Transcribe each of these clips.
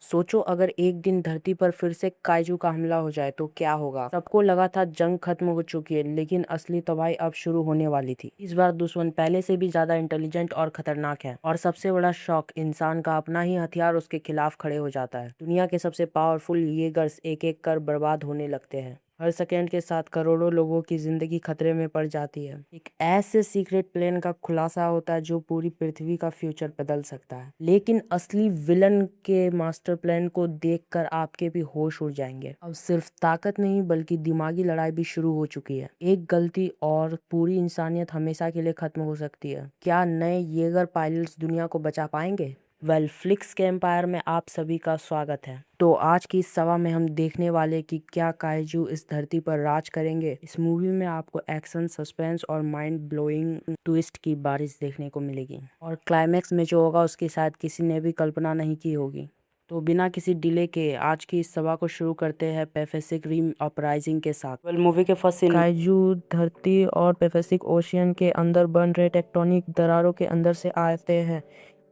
सोचो अगर एक दिन धरती पर फिर से काइजू का हमला हो जाए तो क्या होगा। सबको लगा था जंग खत्म हो चुकी है, लेकिन असली तबाही अब शुरू होने वाली थी। इस बार दुश्मन पहले से भी ज्यादा इंटेलिजेंट और खतरनाक है, और सबसे बड़ा शौक, इंसान का अपना ही हथियार उसके खिलाफ खड़े हो जाता है। दुनिया के सबसे पावरफुल येगर्स एक एक कर बर्बाद होने लगते हैं। हर सेकेंड के साथ करोड़ों लोगों की जिंदगी खतरे में पड़ जाती है। एक ऐसे सीक्रेट प्लान का खुलासा होता है जो पूरी पृथ्वी का फ्यूचर बदल सकता है। लेकिन असली विलन के मास्टर प्लान को देखकर आपके भी होश उड़ जाएंगे। अब सिर्फ ताकत नहीं बल्कि दिमागी लड़ाई भी शुरू हो चुकी है। एक गलती और पूरी इंसानियत हमेशा के लिए खत्म हो सकती है। क्या नए येगर पायलट्स दुनिया को बचा पाएंगे? फ्लिक्स के एम्पायर में आप सभी का स्वागत है। तो आज की इस सभा में हम देखने वाले कि क्या काइजू इस धरती पर राज करेंगे। इस मूवी में आपको एक्शन, सस्पेंस और माइंड ब्लोइंग ट्विस्ट की बारिश देखने को मिलेगी, और क्लाइमैक्स में जो होगा उसकी शायद किसी ने भी कल्पना नहीं की होगी। तो बिना किसी डिले के आज की इस सभा को शुरू करते हैं पैसिफिक रिम अपराइजिंग के साथ। मूवी के फर्स्ट सीन, काइजू धरती और पैसिफिक ओशियन के अंदर बन रहे टेक्टोनिक दरारों के अंदर से आते हैं।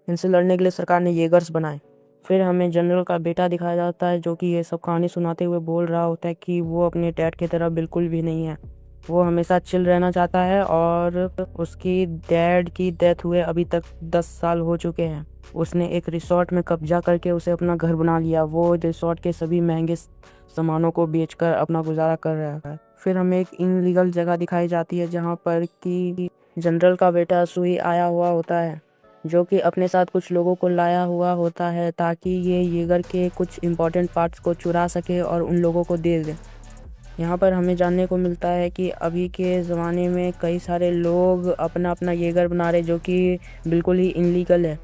इनसे लड़ने के लिए सरकार ने येगर्स बनाए। फिर हमें जनरल का बेटा दिखाया जाता है जो कि ये सब कहानी सुनाते हुए बोल रहा होता है कि वो अपने डैड की तरह बिल्कुल भी नहीं है। वो हमेशा चिल रहना चाहता है, और उसकी डैड की डेथ हुए अभी तक 10 साल हो चुके हैं। उसने एक रिसोर्ट में कब्जा करके उसे अपना घर बना लिया। वो रिसोर्ट के सभी महंगे सामानों को बेचकर अपना गुजारा कर रहा है। फिर हमें एक इनलीगल जगह दिखाई जाती है जहाँ पर कि जनरल का बेटा सुई आया हुआ होता है, जो कि अपने साथ कुछ लोगों को लाया हुआ होता है ताकि ये येगर के कुछ इम्पोर्टेंट पार्ट्स को चुरा सके और उन लोगों को दे दे। यहाँ पर हमें जानने को मिलता है कि अभी के ज़माने में कई सारे लोग अपना अपना येगर बना रहे, जो कि बिल्कुल ही इनलीगल है।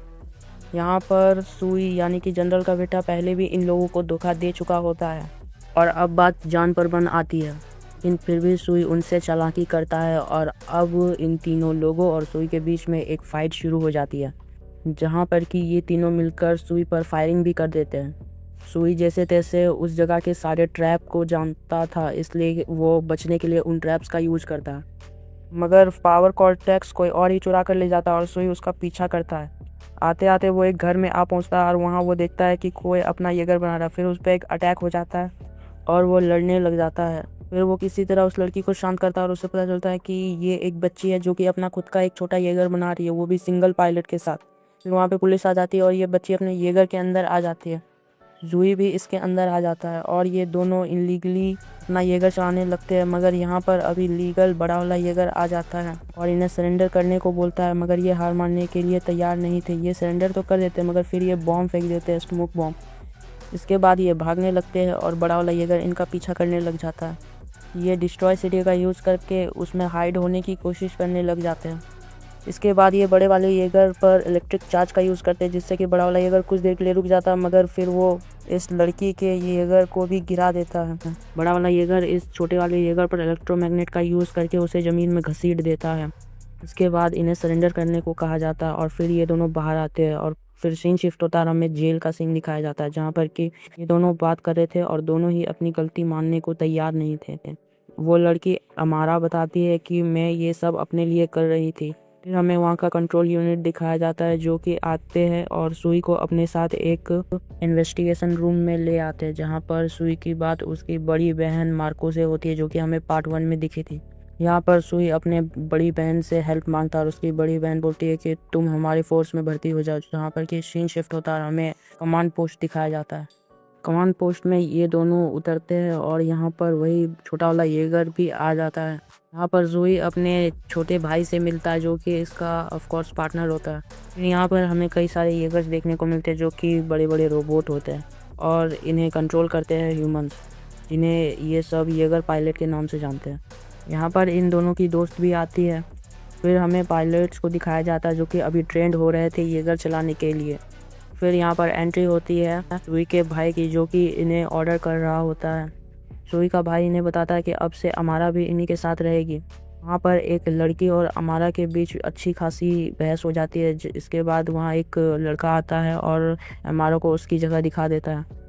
यहाँ पर सुई यानी कि जनरल का बेटा पहले भी इन लोगों को धोखा दे चुका होता है, और अब बात जान पर बन आती है। इन फिर भी सुई उनसे चालाकी करता है, और अब इन तीनों लोगों और सुई के बीच में एक फाइट शुरू हो जाती है, जहाँ पर कि ये तीनों मिलकर सुई पर फायरिंग भी कर देते हैं। सुई जैसे तैसे उस जगह के सारे ट्रैप को जानता था, इसलिए वो बचने के लिए उन ट्रैप्स का यूज करता है। मगर पावर कॉर्टेक्स कोई और ही चुरा कर ले जाता है और सुई उसका पीछा करता है। आते आते वो एक घर में आ पहुंचता है, और वहाँ वो देखता है कि कोई अपना येगर बना रहा है। फिर उस पर एक अटैक हो जाता है और वो लड़ने लग जाता है। फिर वो किसी तरह उस लड़की को शांत करता है, और उसे पता चलता है कि ये एक बच्ची है जो कि अपना खुद का एक छोटा येगर बना रही है, वो भी सिंगल पायलट के साथ। फिर वहाँ पे पुलिस आ जाती है और ये बच्ची अपने येगर के अंदर आ जाती है। जूही भी इसके अंदर आ जाता है, और ये दोनों इनलीगली अपना येगर चलाने लगते हैं। मगर यहाँ पर अभी लीगल बड़ा वाला येगर आ जाता है और इन्हें सरेंडर करने को बोलता है, मगर ये हार मानने के लिए तैयार नहीं थे। ये सरेंडर तो कर देते हैं, मगर फिर ये बॉम्ब फेंक देते हैं, स्मोक बॉम्ब। इसके बाद ये भागने लगते हैं और बड़ा वाला येगर इनका पीछा करने लग जाता है। ये डिस्ट्रॉय सिटी का यूज़ करके उसमें हाइड होने की कोशिश करने लग जाते हैं। इसके बाद ये बड़े वाले येगर पर इलेक्ट्रिक चार्ज का यूज़ करते हैं, जिससे कि बड़ा वाला येगर कुछ देर के लिए रुक जाता है, मगर फिर वो इस लड़की के येगर को भी गिरा देता है। बड़ा वाला येगर इस छोटे वाले येगर पर इलेक्ट्रोमैग्नेट का यूज़ करके उसे ज़मीन में घसीट देता है। इसके बाद इन्हें सरेंडर करने को कहा जाता है, और फिर ये दोनों बाहर आते हैं। और फिर सीन शिफ्ट होता है, हमें जेल का सीन दिखाया जाता है, जहाँ पर कि ये दोनों बात कर रहे थे और दोनों ही अपनी गलती मानने को तैयार नहीं थे। वो लड़की अमारा बताती है कि मैं ये सब अपने लिए कर रही थी। फिर हमें वहाँ का कंट्रोल यूनिट दिखाया जाता है, जो कि आते हैं और सुई को अपने साथ एक इन्वेस्टिगेशन रूम में ले आते हैं, जहाँ पर सुई की बात उसकी बड़ी बहन मार्को से होती है, जो कि हमें पार्ट 1 में दिखी थी। यहाँ पर सुई अपने बड़ी बहन से हेल्प मांगता है, और उसकी बड़ी बहन बोलती है कि तुम हमारी फोर्स में भर्ती हो जाओ। जहाँ पर कि सीन शिफ्ट होता है, हमें कमांड पोस्ट दिखाया जाता है। कमांड पोस्ट में ये दोनों उतरते हैं, और यहाँ पर वही छोटा वाला येगर भी आ जाता है। यहाँ पर ज़ोई अपने छोटे भाई से मिलता है, जो कि इसका ऑफ कोर्स पार्टनर होता है। यहाँ पर हमें कई सारे येगर्स देखने को मिलते हैं, जो कि बड़े बड़े रोबोट होते हैं, और इन्हें कंट्रोल करते हैं ह्यूमंस, जिन्हें ये सब येगर पायलट के नाम से जानते हैं। यहाँ पर इन दोनों की दोस्त भी आती है। फिर हमें पायलट्स को दिखाया जाता है, जो कि अभी ट्रेंड हो रहे थे येगर चलाने के लिए। फिर यहाँ पर एंट्री होती है सुई के भाई की, जो कि इन्हें ऑर्डर कर रहा होता है। सुई का भाई इन्हें बताता है कि अब से अमारा भी इन्हीं के साथ रहेगी। वहाँ पर एक लड़की और अमारा के बीच अच्छी खासी बहस हो जाती है। इसके बाद वहाँ एक लड़का आता है और अमारा को उसकी जगह दिखा देता है।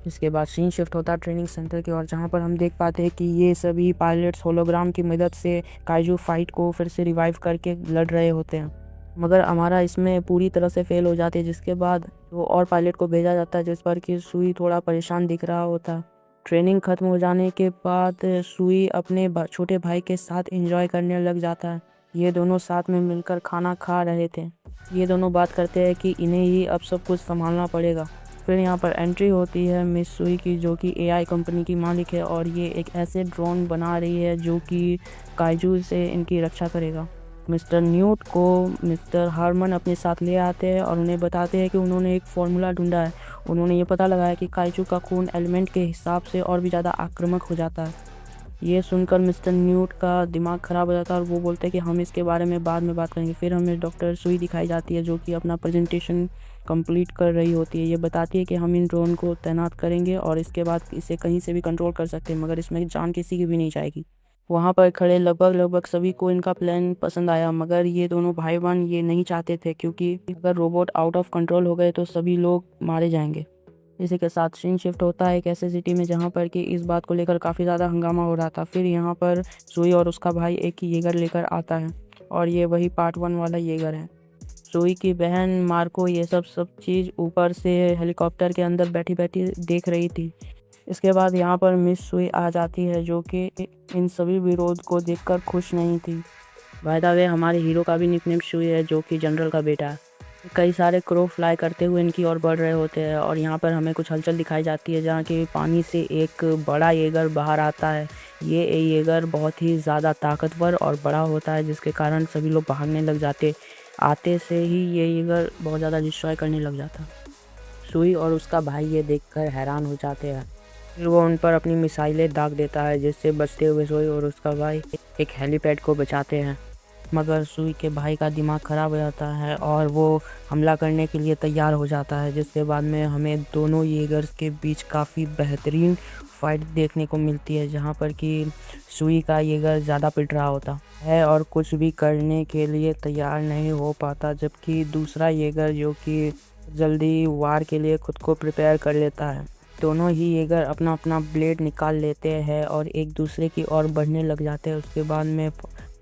इसके बाद सीन शिफ्ट होता है ट्रेनिंग सेंटर की ओर, जहाँ पर हम देख पाते हैं कि ये सभी पायलट्स होलोग्राम की मदद से काइजू फाइट को फिर से रिवाइव करके लड़ रहे होते हैं। मगर हमारा इसमें पूरी तरह से फेल हो जाती है, जिसके बाद वो और पायलट को भेजा जाता है, जिस पर कि सुई थोड़ा परेशान दिख रहा होता है। ट्रेनिंग खत्म हो जाने के बाद सुई अपने छोटे भाई के साथ एंजॉय करने लग जाता है। ये दोनों साथ में मिलकर खाना खा रहे थे। ये दोनों बात करते हैं कि इन्हें ही अब सब कुछ संभालना पड़ेगा। फिर यहाँ पर एंट्री होती है मिस सुई की, जो कि एआई कंपनी की मालिक है, और ये एक ऐसे ड्रोन बना रही है जो कि काइजू से इनकी रक्षा करेगा। मिस्टर न्यूट को मिस्टर हार्मन अपने साथ ले आते हैं और उन्हें बताते हैं कि उन्होंने एक फार्मूला ढूंढा है। उन्होंने ये पता लगाया कि काइजू का खून एलिमेंट के हिसाब से और भी ज़्यादा आक्रामक हो जाता है। ये सुनकर मिस्टर न्यूट का दिमाग ख़राब हो जाता है और वो बोलते हैं कि हम इसके बारे में बाद में बात करेंगे। फिर हमें डॉक्टर सुई दिखाई जाती है, जो कि अपना प्रेजेंटेशन कंप्लीट कर रही होती है। ये बताती है कि हम इन ड्रोन को तैनात करेंगे और इसके बाद इसे कहीं से भी कंट्रोल कर सकते हैं, मगर इसमें जान किसी की भी नहीं जाएगी। वहाँ पर खड़े लगभग सभी को इनका प्लान पसंद आया, मगर ये दोनों भाई बहन ये नहीं चाहते थे, क्योंकि अगर रोबोट आउट ऑफ कंट्रोल हो गए तो सभी लोग मारे जाएंगे। इसी के साथ सीन शिफ्ट होता है एक ऐसे सिटी में जहाँ पर कि इस बात को लेकर काफ़ी ज़्यादा हंगामा हो रहा था। फिर यहाँ पर सुई और उसका भाई एक येगर लेकर आता है, और ये वही पार्ट 1 वाला येगर है। सुई की बहन मार्को ये सब चीज़ ऊपर से हेलीकॉप्टर के अंदर बैठी बैठी देख रही थी। इसके बाद यहाँ पर मिस सुई आ जाती है, जो कि इन सभी विरोध को देखकर खुश नहीं थी। बाय द वे, हमारे हीरो का भी निकनेम सुई है, जो कि जनरल का बेटा है। कई सारे क्रो फ्लाई करते हुए इनकी ओर बढ़ रहे होते हैं, और यहाँ पर हमें कुछ हलचल दिखाई जाती है, जहाँ कि पानी से एक बड़ा येगर बाहर आता है। ये येगर बहुत ही ज़्यादा ताकतवर और बड़ा होता है, जिसके कारण सभी लोग भागने लग जाते। आते से ही ये येगर बहुत ज़्यादा डिस्ट्रॉय करने लग जाता। सुई और उसका भाई ये देखकर हैरान हो जाते हैं। फिर वो उन पर अपनी मिसाइलें दाग देता है, जिससे बचते हुए सुई और उसका भाई एक हेलीपैड को बचाते हैं। मगर सुई के भाई का दिमाग ख़राब हो जाता है और वो हमला करने के लिए तैयार हो जाता है, जिसके बाद में हमें दोनों येगर्स के बीच काफ़ी बेहतरीन फाइट देखने को मिलती है, जहाँ पर कि सुई का येगर ज़्यादा पिट रहा होता है और कुछ भी करने के लिए तैयार नहीं हो पाता, जबकि दूसरा येगर जो कि जल्दी वार के लिए खुद को प्रिपेयर कर लेता है। दोनों ही येगर अपना अपना ब्लेड निकाल लेते हैं और एक दूसरे की ओर बढ़ने लग जाते हैं। उसके बाद में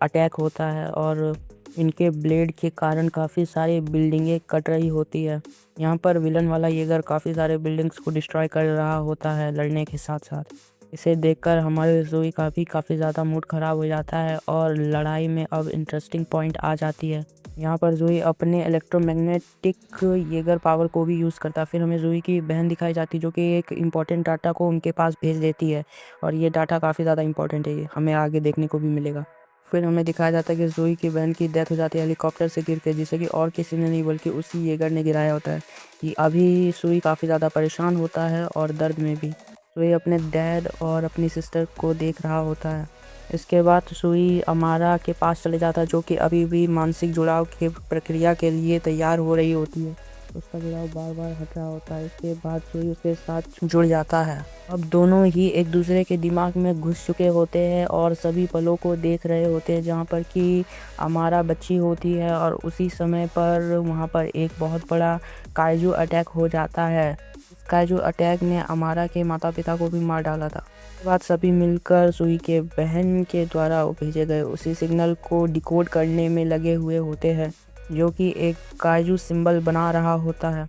अटैक होता है और इनके ब्लेड के कारण काफ़ी सारी बिल्डिंगें कट रही होती है। यहाँ पर विलन वाला येगर काफ़ी सारे बिल्डिंग्स को डिस्ट्रॉय कर रहा होता है लड़ने के साथ साथ। इसे देखकर हमारे जोई का भी काफ़ी ज़्यादा मूड ख़राब हो जाता है और लड़ाई में अब इंटरेस्टिंग पॉइंट आ जाती है। यहाँ पर जोई अपने इलेक्ट्रोमैग्नेटिक येगर पावर को भी यूज़ करता है। फिर हमें जोई की बहन दिखाई जाती है, जो कि एक इम्पॉर्टेंट डाटा को उनके पास भेज देती है, और ये डाटा काफ़ी ज़्यादा इंपॉर्टेंट है, ये हमें आगे देखने को भी मिलेगा। फिर हमें दिखाया जाता है कि जोई की बहन की डेथ हो जाती है हेलीकॉप्टर से गिर के, जिसे कि और किसी ने नहीं बल्कि उसी येगर ने गिराया होता है। ये अभी सुई काफ़ी ज़्यादा परेशान होता है और दर्द में भी। सुई अपने डैड और अपनी सिस्टर को देख रहा होता है। इसके बाद सुई अमारा के पास चले जाता है, जो कि अभी भी मानसिक जुड़ाव की प्रक्रिया के लिए तैयार हो रही होती है। उसका जुड़ाव बार बार हट रहा होता है। इसके बाद सुई उसके साथ जुड़ जाता है। अब दोनों ही एक दूसरे के दिमाग में घुस चुके होते हैं और सभी पलों को देख रहे होते हैं, जहाँ पर कि अमारा बच्ची होती है, और उसी समय पर वहाँ पर एक बहुत बड़ा काइजू अटैक हो जाता है। इस काइजू अटैक ने अमारा के माता पिता को भी मार डाला था। उसके बाद सभी मिलकर सुई के बहन के द्वारा भेजे गए उसी सिग्नल को डिकोड करने में लगे हुए होते हैं, जो कि एक काइजू सिंबल बना रहा होता है।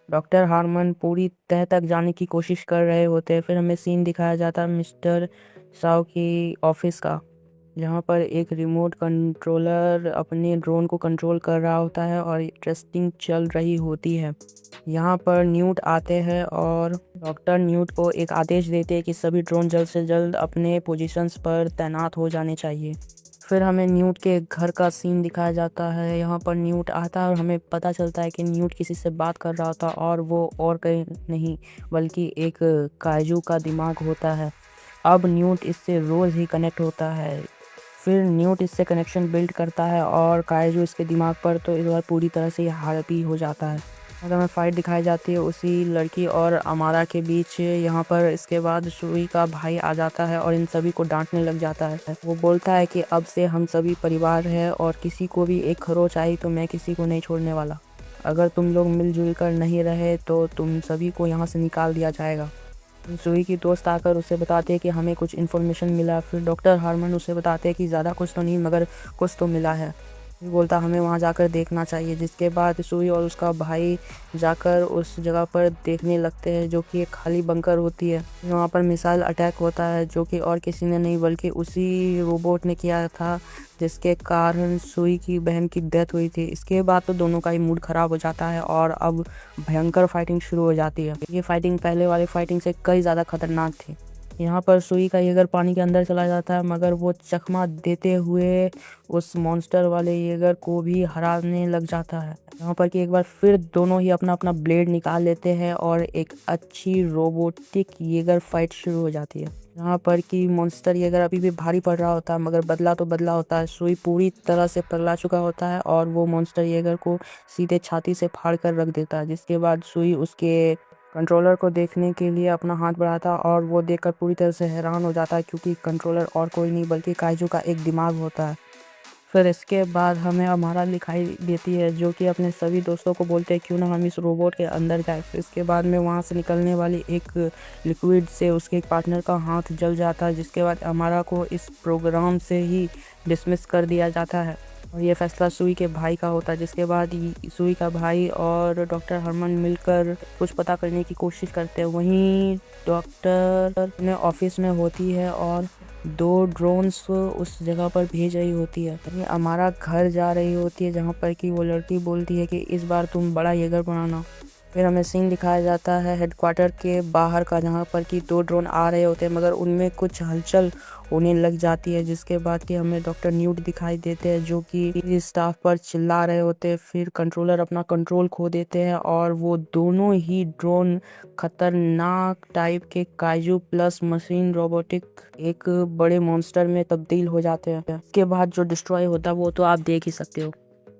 डॉक्टर हार्मन पूरी तह तक जाने की कोशिश कर रहे होते हैं। फिर हमें सीन दिखाया जाता है मिस्टर साव की ऑफिस का, जहाँ पर एक रिमोट कंट्रोलर अपने ड्रोन को कंट्रोल कर रहा होता है और टेस्टिंग चल रही होती है। यहाँ पर न्यूट आते हैं और डॉक्टर न्यूट को एक आदेश देते हैं कि सभी ड्रोन जल्द से जल्द अपने पोजीशंस पर तैनात हो जाने चाहिए। फिर हमें न्यूट के घर का सीन दिखाया जाता है। यहाँ पर न्यूट आता है और हमें पता चलता है कि न्यूट किसी से बात कर रहा था, और वो और कहीं नहीं बल्कि एक काइजू का दिमाग होता है। अब न्यूट इससे रोज़ ही कनेक्ट होता है। फिर न्यूट इससे कनेक्शन बिल्ड करता है और काइजू इसके दिमाग पर तो इस बार पूरी तरह से हावी हो जाता है। अगर हमें फाइट दिखाई जाती है उसी लड़की और अमारा के बीच। यहाँ पर इसके बाद सुई का भाई आ जाता है और इन सभी को डांटने लग जाता है। वो बोलता है कि अब से हम सभी परिवार है और किसी को भी एक खरोच आई तो मैं किसी को नहीं छोड़ने वाला। अगर तुम लोग मिलजुल कर नहीं रहे तो तुम सभी को यहाँ से निकाल दिया जाएगा। सुई की दोस्त आकर उसे बताते हैं कि हमें कुछ इन्फॉर्मेशन मिला। फिर डॉक्टर हार्मन उसे बताते हैं कि ज़्यादा कुछ तो नहीं मगर कुछ तो मिला है। बोलता हमें वहाँ जाकर देखना चाहिए, जिसके बाद सुई और उसका भाई जाकर उस जगह पर देखने लगते हैं जो कि एक खाली बंकर होती है। वहाँ पर मिसाइल अटैक होता है जो कि और किसी ने नहीं बल्कि उसी रोबोट ने किया था, जिसके कारण सुई की बहन की डेथ हुई थी। इसके बाद तो दोनों का ही मूड खराब हो जाता है और अब भयंकर फाइटिंग शुरू हो जाती है। ये फाइटिंग पहले वाली फाइटिंग से कई ज़्यादा खतरनाक थी। यहाँ पर सुई का येगर पानी के अंदर चला जाता है, मगर वो चकमा देते हुए उस मॉन्स्टर वाले येगर को भी हराने लग जाता है। यहाँ पर कि एक बार फिर दोनों ही अपना अपना ब्लेड निकाल लेते हैं और एक अच्छी रोबोटिक येगर फाइट शुरू हो जाती है। यहाँ पर कि मॉन्स्टर येगर अभी भी भारी पड़ रहा होता है, मगर बदला तो बदला होता है। सुई पूरी तरह से पगला चुका होता है और वो मॉन्स्टर येगर को सीधे छाती से फाड़ कर रख देता है, जिसके बाद सुई उसके कंट्रोलर को देखने के लिए अपना हाथ बढ़ाता और वो देखकर पूरी तरह से हैरान हो जाता है, क्योंकि कंट्रोलर और कोई नहीं बल्कि काइजू का एक दिमाग होता है। फिर इसके बाद हमें अमारा दिखाई देती है जो कि अपने सभी दोस्तों को बोलते हैं क्यों ना हम इस रोबोट के अंदर जाए। फिर इसके बाद में वहाँ से निकलने वाली एक लिक्विड से उसके एक पार्टनर का हाथ जल जाता है, जिसके बाद अमारा को इस प्रोग्राम से ही डिसमिस कर दिया जाता है और ये फैसला सुई के भाई का होता है। जिसके बाद सुई का भाई और डॉक्टर हरमन मिलकर कुछ पता करने की कोशिश करते हैं। वहीं डॉक्टर अपने ऑफिस में होती है और 2 ड्रोन्स उस जगह पर भेज रही होती है। हमारा घर जा रही होती है, जहाँ पर कि वो लड़की बोलती है कि इस बार तुम बड़ा येगर बनाना। फिर हमें सीन दिखाया जाता है हेडक्वार्टर के बाहर का, जहाँ पर कि 2 ड्रोन आ रहे होते हैं, मगर उनमें कुछ हलचल होने लग जाती है। जिसके बाद कि हमें डॉक्टर न्यूट दिखाई देते हैं जो कि स्टाफ पर चिल्ला रहे होते हैं। फिर कंट्रोलर अपना कंट्रोल खो देते हैं और वो दोनों ही ड्रोन खतरनाक टाइप के काइजू प्लस मशीन रोबोटिक एक बड़े मॉन्स्टर में तब्दील हो जाते हैं। इसके बाद जो डिस्ट्रॉय होता है वो तो आप देख ही सकते हो।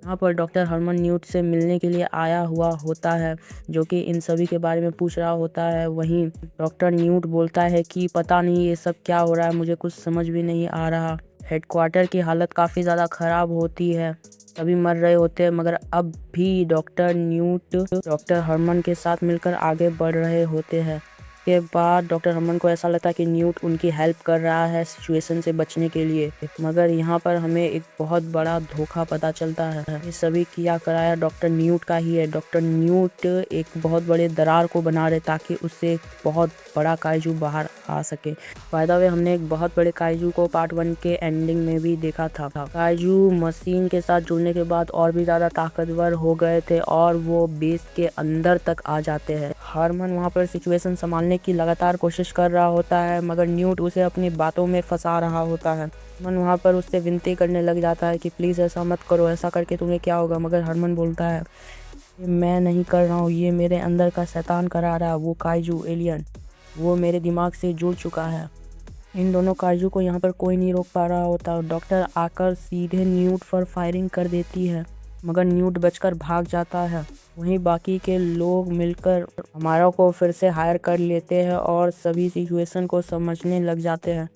यहाँ पर डॉक्टर हरमन न्यूट से मिलने के लिए आया हुआ होता है, जो कि इन सभी के बारे में पूछ रहा होता है। वहीं डॉक्टर न्यूट बोलता है कि पता नहीं ये सब क्या हो रहा है, मुझे कुछ समझ भी नहीं आ रहा। हेडक्वार्टर की हालत काफ़ी ज़्यादा ख़राब होती है, सभी मर रहे होते हैं, मगर अब भी डॉक्टर न्यूट डॉक्टर हरमन के साथ मिलकर आगे बढ़ रहे होते हैं। के बाद डॉक्टर हरमन को ऐसा लगता है कि न्यूट उनकी हेल्प कर रहा है सिचुएशन से बचने के लिए, मगर यहाँ पर हमें एक बहुत बड़ा धोखा पता चलता है। ये सभी किया कराया डॉक्टर न्यूट का ही है। डॉक्टर न्यूट एक बहुत बड़े दरार को बना रहे ताकि उससे एक बहुत बड़ा काइजू बाहर आ सके। बाय द वे हमने एक बहुत बड़े काइजू को पार्ट 1 के एंडिंग में भी देखा था। काइजू मशीन के साथ जुड़ने के बाद और भी ज़्यादा ताकतवर हो गए थे और वो बेस के अंदर तक आ जाते हैं। हारमन वहाँ पर सिचुएशन संभालने की लगातार कोशिश कर रहा होता है, मगर न्यूट उसे अपनी बातों में फंसा रहा होता है। हरमन वहाँ पर उससे विनती करने लग जाता है कि प्लीज़ ऐसा मत करो, ऐसा करके तुम्हें क्या होगा। मगर हरमन बोलता है मैं नहीं कर रहा हूँ, ये मेरे अंदर का शैतान करा रहा है। वो काइजू एलियन वो मेरे दिमाग से जुड़ चुका है। इन दोनों काइजू को यहाँ पर कोई नहीं रोक पा रहा होता। डॉक्टर आकर सीधे न्यूट पर फायरिंग कर देती है, मगर न्यूट बचकर भाग जाता है। वहीं बाकी के लोग मिलकर हमारा को फिर से हायर कर लेते हैं और सभी सिचुएशन को समझने लग जाते हैं।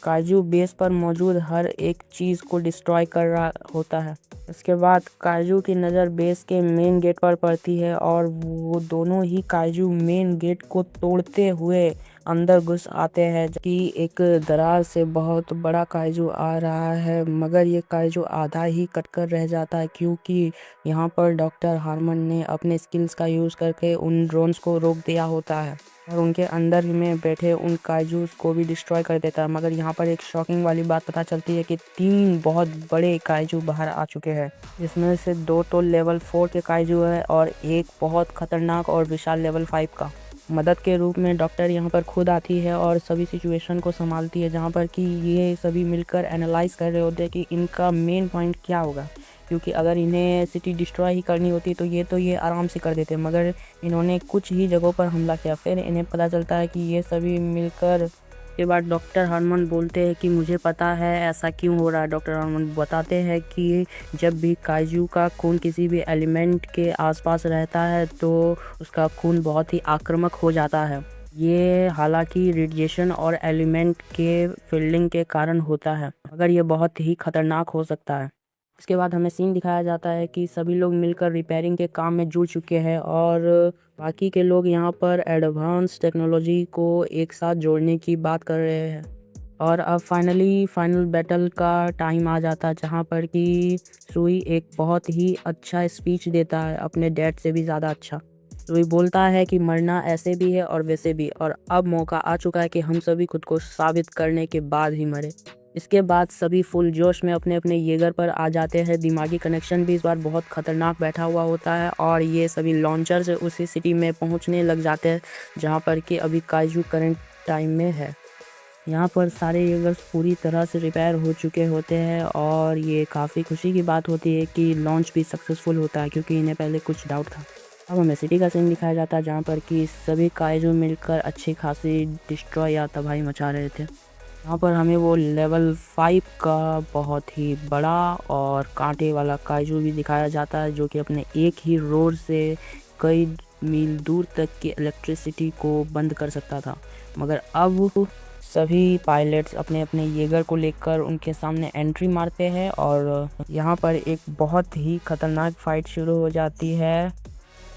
काजू बेस पर मौजूद हर एक चीज़ को डिस्ट्रॉय कर रहा होता है। इसके बाद काजू की नज़र बेस के मेन गेट पर पड़ती है और वो दोनों ही काजू मेन गेट को तोड़ते हुए अंदर घुस आते हैं कि एक दरार से बहुत बड़ा काइजू आ रहा है, मगर ये काइजू आधा ही कटकर रह जाता है, क्योंकि यहाँ पर डॉक्टर हारमन ने अपने स्किल्स का यूज़ करके उन ड्रोन्स को रोक दिया होता है और उनके अंदर में बैठे उन काइजूस को भी डिस्ट्रॉय कर देता है। मगर यहाँ पर एक शॉकिंग वाली बात पता चलती है कि 3 बहुत बड़े काइजू बाहर आ चुके हैं, जिसमें से 2 तो लेवल 4 के काइजू है और एक बहुत खतरनाक और विशाल लेवल 5 का। मदद के रूप में डॉक्टर यहाँ पर खुद आती है और सभी सिचुएशन को संभालती है, जहाँ पर कि ये सभी मिलकर एनालाइज कर रहे होते हैं कि इनका मेन पॉइंट क्या होगा, क्योंकि अगर इन्हें सिटी डिस्ट्रॉय ही करनी होती तो ये आराम से कर देते, मगर इन्होंने कुछ ही जगहों पर हमला किया। फिर इन्हें पता चलता है कि ये सभी मिलकर के बाद डॉक्टर हरमन बोलते हैं कि मुझे पता है ऐसा क्यों हो रहा है। डॉक्टर हरमन बताते हैं कि जब भी काइजू का खून किसी भी एलिमेंट के आसपास रहता है तो उसका खून बहुत ही आक्रामक हो जाता है। ये हालांकि रेडिएशन और एलिमेंट के फील्डिंग के कारण होता है, मगर ये बहुत ही खतरनाक हो सकता है। इसके बाद हमें सीन दिखाया जाता है कि सभी लोग मिलकर रिपेयरिंग के काम में जुट चुके हैं और बाकी के लोग यहाँ पर एडवांस टेक्नोलॉजी को एक साथ जोड़ने की बात कर रहे हैं। और अब फाइनल बैटल का टाइम आ जाता है, जहाँ पर कि सुई एक बहुत ही अच्छा स्पीच देता है, अपने डैड से भी ज़्यादा अच्छा। सुई बोलता है कि मरना ऐसे भी है और वैसे भी, और अब मौका आ चुका है कि हम सभी खुद को साबित करने के बाद ही मरे। इसके बाद सभी फुल जोश में अपने अपने येगर पर आ जाते हैं। दिमागी कनेक्शन भी इस बार बहुत खतरनाक बैठा हुआ होता है, और ये सभी लॉन्चर से उसी सिटी में पहुंचने लग जाते हैं जहां पर कि अभी काइजू करंट टाइम में है। यहाँ पर सारे यूजर्स पूरी तरह से रिपेयर हो चुके होते हैं, और ये काफ़ी खुशी की बात होती है कि लॉन्च भी सक्सेसफुल होता है, क्योंकि इन्हें पहले कुछ डाउट था। अब हमें सिटी का सीन दिखाया जाता है, जहाँ पर कि सभी काइजू मिलकर अच्छी खासी डिस्ट्रॉय या तबाही मचा रहे थे। यहाँ पर हमें वो लेवल 5 का बहुत ही बड़ा और कांटे वाला काइजू भी दिखाया जाता है, जो कि अपने एक ही रोड से कई मील दूर तक की इलेक्ट्रिसिटी को बंद कर सकता था। मगर अब सभी पायलट्स अपने अपने येगर को लेकर उनके सामने एंट्री मारते हैं, और यहाँ पर एक बहुत ही खतरनाक फाइट शुरू हो जाती है।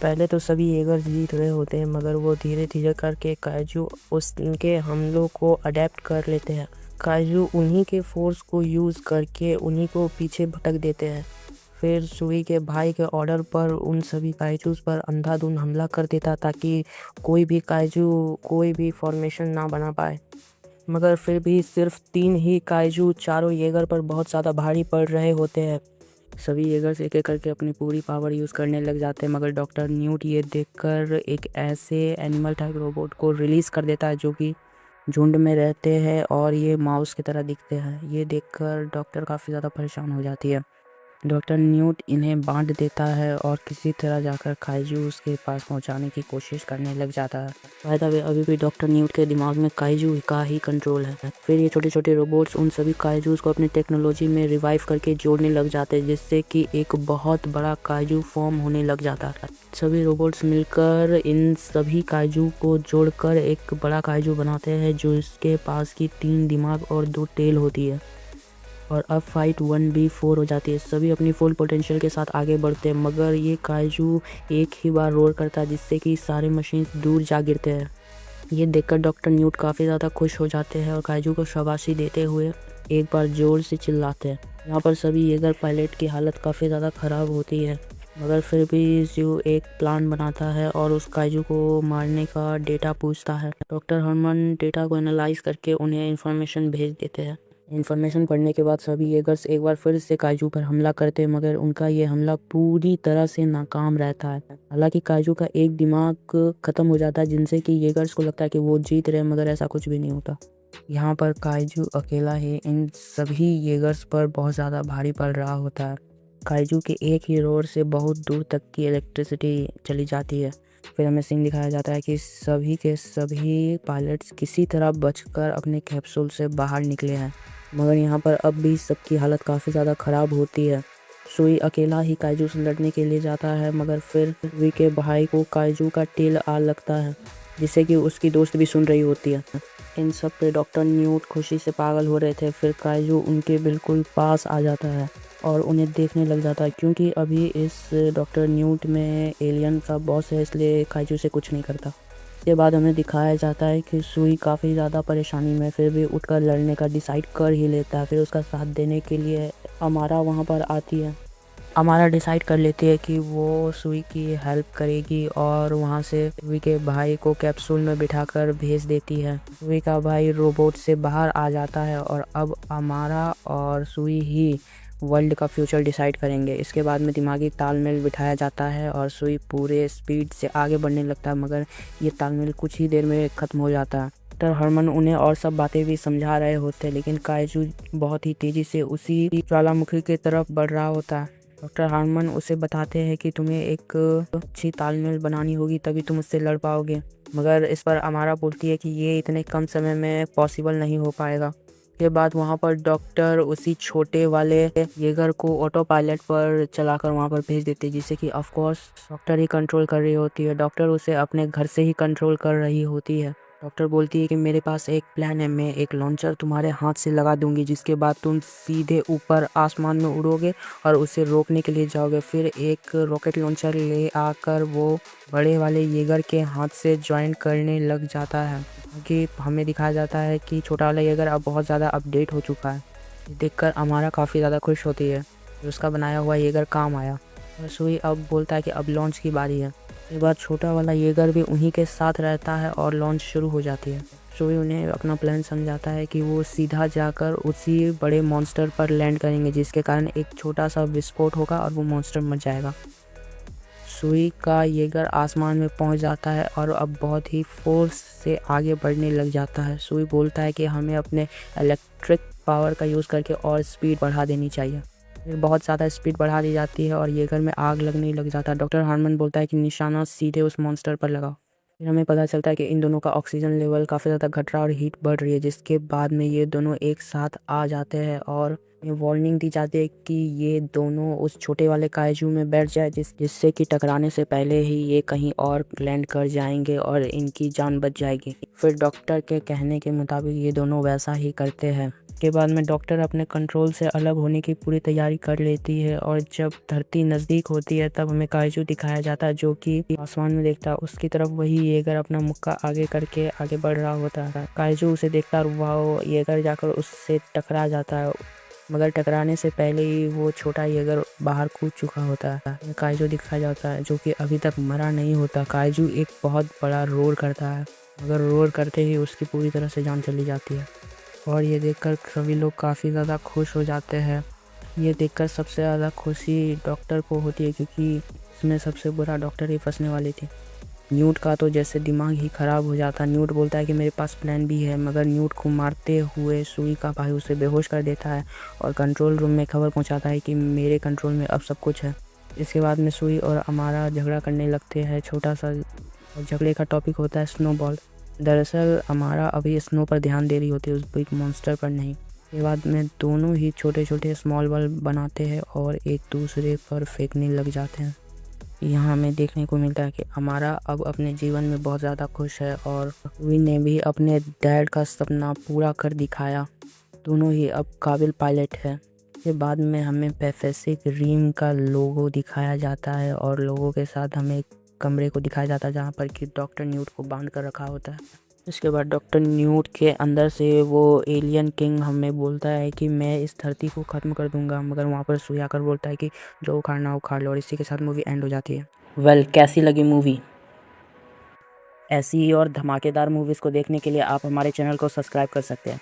पहले तो सभी येगर जीत रहे होते हैं, मगर वो धीरे धीरे करके काइजू उनके हमलों को अडेप्ट कर लेते हैं। काइजू उन्हीं के फोर्स को यूज़ करके उन्हीं को पीछे भटक देते हैं। फिर सुई के भाई के ऑर्डर पर उन सभी काइजूस पर अंधाधुंध हमला कर देता, ताकि कोई भी काइजू कोई भी फॉर्मेशन ना बना पाए। मगर फिर भी सिर्फ 3 ही काइजू चारों येगर पर बहुत ज़्यादा भारी पड़ रहे होते हैं। सभी येगर्स एक एक करके अपनी पूरी पावर यूज़ करने लग जाते हैं, मगर डॉक्टर न्यूट ये देखकर एक ऐसे एनिमल टाइप रोबोट को रिलीज़ कर देता है जो कि झुंड में रहते हैं और ये माउस की तरह दिखते हैं। ये देखकर डॉक्टर काफ़ी ज़्यादा परेशान हो जाती है। डॉक्टर न्यूट इन्हें बांट देता है और किसी तरह जाकर काइजू उसके पास पहुंचाने की कोशिश करने लग जाता है। बाय द वे, अभी भी डॉक्टर न्यूट के दिमाग में काइजू का ही कंट्रोल है। फिर ये छोटे छोटे रोबोट्स उन सभी काइजूस को अपनी टेक्नोलॉजी में रिवाइव करके जोड़ने लग जाते हैं, जिससे कि एक बहुत बड़ा काइजू फॉर्म होने लग जाता है। सभी रोबोट्स मिलकर इन सभी काइजू को जोड़कर एक बड़ा काइजू बनाते हैं, जो इसके पास की 3 दिमाग और 2 टेल होती है। और अब फाइट 1v4 हो जाती है। सभी अपनी फुल पोटेंशियल के साथ आगे बढ़ते हैं, मगर ये काइजू एक ही बार रोर करता है, जिससे कि सारे मशीन्स दूर जा गिरते हैं। ये देखकर डॉक्टर न्यूट काफ़ी ज़्यादा खुश हो जाते हैं और काइजू को शाबाशी देते हुए एक बार जोर से चिल्लाते हैं। यहाँ पर सभी येगर पायलट की हालत काफ़ी ज़्यादा ख़राब होती है, मगर फिर भी ज़्यू एक प्लान बनाता है और उस काइजू को मारने का डेटा पूछता है। डॉक्टर हरमन डेटा को एनालाइज करके उन्हें इन्फॉर्मेशन भेज देते हैं। इन्फॉर्मेशन पढ़ने के बाद सभी येगर्स एक बार फिर से काइजू पर हमला करते हैं, मगर उनका ये हमला पूरी तरह से नाकाम रहता है। हालांकि काइजू का एक दिमाग खत्म हो जाता है, जिनसे कि येगर्स को लगता है कि वो जीत रहे हैं, मगर ऐसा कुछ भी नहीं होता। यहाँ पर काइजू अकेला ही इन सभी येगर्स पर बहुत ज़्यादा भारी पड़ रहा होता है। काइजू के एक ही रोर से बहुत दूर तक की इलेक्ट्रिसिटी चली जाती है। फिर हमें सीन दिखाया जाता है कि सभी के सभी पायलट्स किसी तरह बचकर अपने कैप्सूल से बाहर निकले हैं, मगर यहाँ पर अब भी सबकी हालत काफ़ी ज़्यादा ख़राब होती है। सुई अकेला ही काइजू से लड़ने के लिए जाता है, मगर फिर वी के भाई को काइजू का टेल आ लगता है, जिससे कि उसकी दोस्त भी सुन रही होती है। इन सब पे डॉक्टर न्यूट खुशी से पागल हो रहे थे। फिर काइजू उनके बिल्कुल पास आ जाता है और उन्हें देखने लग जाता है, क्योंकि अभी इस डॉक्टर न्यूट में एलियन का बॉस है, इसलिए काइजू से कुछ नहीं करता। इसके बाद हमें दिखाया जाता है कि सुई काफ़ी ज़्यादा परेशानी में फिर भी उठकर लड़ने का डिसाइड कर ही लेता है। फिर उसका साथ देने के लिए अमारा वहाँ पर आती है। अमारा डिसाइड कर लेती है कि वो सुई की हेल्प करेगी और वहाँ से सुई के भाई को कैप्सूल में बिठाकर भेज देती है। सुई का भाई रोबोट से बाहर आ जाता है और अब अमारा और सुई ही वर्ल्ड का फ्यूचर डिसाइड करेंगे। इसके बाद में दिमागी तालमेल बिठाया जाता है और सुई पूरे स्पीड से आगे बढ़ने लगता है, मगर ये तालमेल कुछ ही देर में ख़त्म हो जाता है। डॉक्टर हरमन उन्हें और सब बातें भी समझा रहे होते हैं, लेकिन काइजू बहुत ही तेज़ी से उसी ज्वालामुखी की तरफ बढ़ रहा होता है। डॉक्टर हार्मन उसे बताते हैं कि तुम्हें एक अच्छी तालमेल बनानी होगी, तभी तुम उससे लड़ पाओगे। मगर इस पर अमारा बोलती है कि ये इतने कम समय में पॉसिबल नहीं हो पाएगा। के बाद वहाँ पर डॉक्टर उसी छोटे वाले येगर को ऑटो पायलट पर चलाकर वहाँ पर भेज देते हैं, जिससे कि of course doctor he control कर रही होती है। डॉक्टर उसे अपने घर से ही कंट्रोल कर रही होती है। डॉक्टर बोलती है कि मेरे पास एक प्लान है, मैं एक लॉन्चर तुम्हारे हाथ से लगा दूंगी, जिसके बाद तुम सीधे ऊपर आसमान में उड़ोगे और उसे रोकने के लिए जाओगे। फिर एक रॉकेट लॉन्चर ले आकर वो बड़े वाले येगर के हाथ से ज्वाइन करने लग जाता है। कि हमें दिखाया जाता है कि छोटा वाला येगर अब बहुत ज़्यादा अपडेट हो चुका है। ये देखकर अमारा काफ़ी ज़्यादा खुश होती है कि उसका बनाया हुआ येगर काम आया और सुई अब बोलता है कि अब लॉन्च की बारी है। इसके बाद छोटा वाला येगर भी उन्हीं के साथ रहता है और लॉन्च शुरू हो जाती है। सुई उन्हें अपना प्लान समझाता है कि वो सीधा जाकर उसी बड़े मॉन्स्टर पर लैंड करेंगे, जिसके कारण एक छोटा सा विस्फोट होगा और वो मॉन्स्टर मर जाएगा। सुई का येगर आसमान में पहुंच जाता है और अब बहुत ही फोर्स से आगे बढ़ने लग जाता है। सुई बोलता है कि हमें अपने इलेक्ट्रिक पावर का यूज़ करके और स्पीड बढ़ा देनी चाहिए। फिर बहुत ज़्यादा स्पीड बढ़ा दी जाती है और येगर में आग लगने लग जाता है। डॉक्टर हार्मन बोलता है कि निशाना सीधे उस मॉन्स्टर पर लगाओ। फिर हमें पता चलता है कि इन दोनों का ऑक्सीजन लेवल काफ़ी ज़्यादा घट रहा है और हीट बढ़ रही है, जिसके बाद में ये दोनों एक साथ आ जाते हैं और ये वार्निंग दी जाती है कि ये दोनों उस छोटे वाले काइजू में बैठ जाए जिससे कि टकराने से पहले ही ये कहीं और लैंड कर जाएंगे और इनकी जान बच जाएगी। फिर डॉक्टर के कहने के मुताबिक ये दोनों वैसा ही करते हैं। के बाद में डॉक्टर अपने कंट्रोल से अलग होने की पूरी तैयारी कर लेती है और जब धरती नज़दीक होती है तब हमें काइजू दिखाया जाता है जो कि आसमान में देखता है। उसकी तरफ वही येगर अपना मुक्का आगे करके आगे बढ़ रहा होता है। काइजू उसे देखता है और वह येगर जाकर उससे टकरा जाता है, मगर टकराने से पहले ही वो छोटा येगर बाहर कूद चुका होता है। काइजू दिखाया जाता है जो कि अभी तक मरा नहीं होता। काइजू एक बहुत बड़ा रोर करता है, मगर रोर करते ही उसकी पूरी तरह से जान चली जाती है और ये देखकर सभी लोग काफ़ी ज़्यादा खुश हो जाते हैं। ये देखकर सबसे ज़्यादा खुशी डॉक्टर को होती है क्योंकि इसमें सबसे बुरा डॉक्टर ही फंसने वाली थी। न्यूट का तो जैसे दिमाग ही ख़राब हो जाता। न्यूट बोलता है कि मेरे पास प्लान भी है, मगर न्यूट को मारते हुए सुई का भाई उसे बेहोश कर देता है और कंट्रोल रूम में खबर पहुंचाता है कि मेरे कंट्रोल में अब सब कुछ है। इसके बाद में सुई और अमारा झगड़ा करने लगते हैं। छोटा सा झगड़े का टॉपिक होता है स्नोबॉल। दरअसल अमारा अभी स्नो पर ध्यान दे रही होती है, उस बिग मॉन्स्टर पर नहीं। इसके बाद में दोनों ही छोटे छोटे स्मॉल बॉल बनाते हैं और एक दूसरे पर फेंकने लग जाते हैं। यहाँ हमें देखने को मिलता है कि अमारा अब अपने जीवन में बहुत ज़्यादा खुश है और सुई ने भी अपने डैड का सपना पूरा कर दिखाया। दोनों ही अब काबिल पायलट है। इसके बाद में हमें पैसिफिक रिम का लोगो दिखाया जाता है और लोगों के साथ हमें कमरे को दिखाया जाता है जहाँ पर कि डॉक्टर न्यूट को बांध कर रखा होता है। इसके बाद डॉक्टर न्यूट के अंदर से वो एलियन किंग हमें बोलता है कि मैं इस धरती को ख़त्म कर दूंगा, मगर वहाँ पर सुई आकर बोलता है कि जो उखाड़ना उखाड़ लो और इसी के साथ मूवी एंड हो जाती है। वेल, कैसी लगी मूवी? ऐसी ही और धमाकेदार मूवीज़ को देखने के लिए आप हमारे चैनल को सब्सक्राइब कर सकते हैं।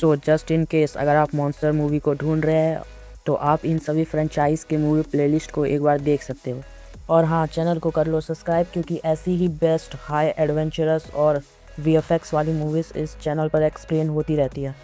सो जस्ट इन केस अगर आप मॉन्स्टर मूवी को ढूंढ रहे हैं तो आप इन सभी फ्रेंचाइज के मूवी प्लेलिस्ट को एक बार देख सकते हो। और हाँ, चैनल को कर लो सब्सक्राइब क्योंकि ऐसी ही बेस्ट हाई एडवेंचरस और VFX वाली मूवीज़ इस चैनल पर एक्सप्लेन होती रहती है।